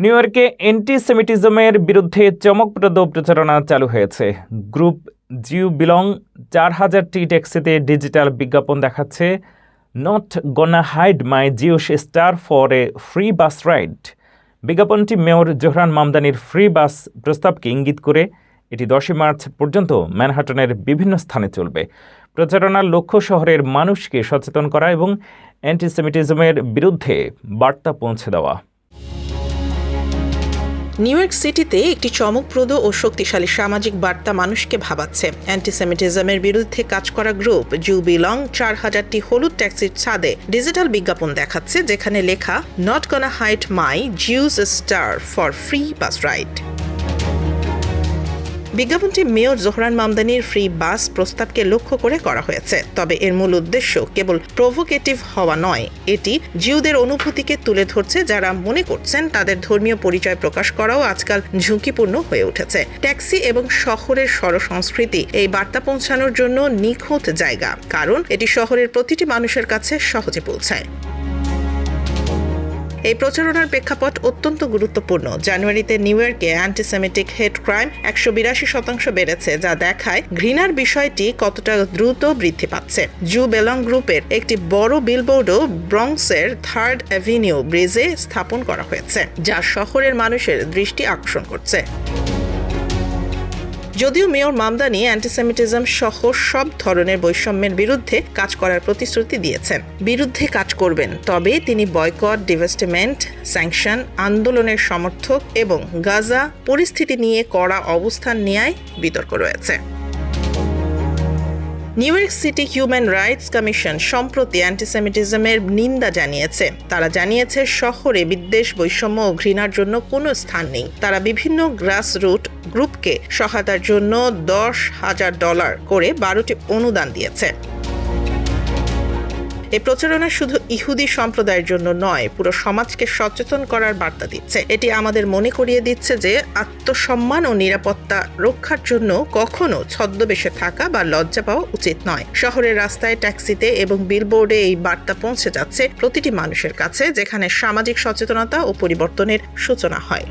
New ইয়র্কে অ্যান্টিসেমিটিজমের বিরুদ্ধে চমকপ্রদ প্রচারণা চালু হয়েছে। গ্রুপ জিউ বিলং 4000টি ট্যাক্সিতে ডিজিটাল বিজ্ঞাপন দেখাচ্ছে, not gonna hide my Jewish star for a free bus ride. বিজ্ঞাপনটি মেয়র জোহরান মামদানির ফ্রি বাস প্রস্তাবকে ইঙ্গিত করে। এটি 10 মার্চ পর্যন্ত ম্যানহাটনের বিভিন্ন স্থানে চলবে। প্রচারণার লক্ষ্য শহরের মানুষকে সচেতন করা এবং অ্যান্টিসেমিটিজমের বিরুদ্ধে বার্তা পৌঁছে দেওয়া। নিউ ইয়র্ক সিটিতে একটি চমকপ্রদ ও শক্তিশালী সামাজিক বার্তা মানুষকে ভাবাচ্ছে। অ্যান্টিসেমিটিজমের বিরুদ্ধে কাজ করা গ্রুপ জিউ বিলং 4000টি হলুদ ট্যাক্সির ছাদে ডিজিটাল বিজ্ঞাপন দেখাচ্ছে, যেখানে লেখা not gonna hide my Jewish star for free bus ride. বিজ্ঞাপনটি মেয়র জোহরান মামদানির ফ্রি বাস প্রস্তাবকে লক্ষ্য করে করা হয়েছে। তবে এর মূল উদ্দেশ্য কেবল প্রভোকেটিভ হওয়া নয়, এটি জিউদের অনুভূতিকে তুলে ধরছে, যারা মনে করছেন তাদের ধর্মীয় পরিচয় প্রকাশ করাও আজকাল ঝুঁকিপূর্ণ হয়ে উঠেছে। ট্যাক্সি এবং শহরের সংস্কৃতি এই বার্তা পৌঁছানোর জন্য নিখুঁত জায়গা, কারণ এটি শহরের প্রতিটি মানুষের কাছে সহজে পৌঁছায়। এই প্রচারণার প্রেক্ষাপট অত্যন্ত গুরুত্বপূর্ণ। জানুয়ারিতে নিউ ইয়র্কে অ্যান্টিসেমিটিক হেট ক্রাইম 182% বেড়েছে, যা দেখায় ঘৃণার বিষয়টি কতটা দ্রুত বৃদ্ধি পাচ্ছে। জিউ বিলং গ্রুপের একটি বড় বিলবোর্ডও ব্রঙ্কসের 3rd অ্যাভিনিউ ব্রিজে স্থাপন করা হয়েছে, যা শহরের মানুষের দৃষ্টি আকর্ষণ করছে। যদিও মেয়র মামদানি অ্যান্টিসেমিটিজম সহ সব ধরনের বৈষম্যের বিরুদ্ধে কাজ করার প্রতিশ্রুতি দিয়েছেন, বিরুদ্ধে কাজ করবেন, তবে তিনি বয়কট, ডিভাস্টেমেন্ট, স্যাংশন, আন্দোলনের সমর্থক এবং গাজা পরিস্থিতি নিয়ে কড়া অবস্থান নেয়ায় বিতর্ক রয়েছে। New York city human rights commission সম্প্রতি অ্যান্টিসেমিটিজমের নিন্দা জানিয়েছে। তারা জানিয়েছে শহরে বিদ্বেষ, বৈষম্য ও ঘৃণার জন্য কোনো স্থান নেই। তারা বিভিন্ন গ্রাসরুট গ্রুপকে সহায়তার জন্য $10,000 করে 12টি অনুদান দিয়েছে। এই প্রচারণা শুধু ইহুদি সম্প্রদায়ের জন্য নয়, পুরো সমাজকে সচেতন করার বার্তা দিচ্ছে। এটি আমাদের মনে করিয়ে দিচ্ছে যে আত্মসম্মান ও নিরাপত্তা রক্ষার জন্য কখনো ছদ্মবেশে থাকা বা লজ্জা পাওয়া উচিত নয়। শহরের রাস্তায়, ট্যাক্সিতে এবং বিলবোর্ডে এই বার্তা পৌঁছে যাচ্ছে প্রতিটি মানুষের কাছে, যেখানে সামাজিক সচেতনতা ও পরিবর্তনের সূচনা হয়।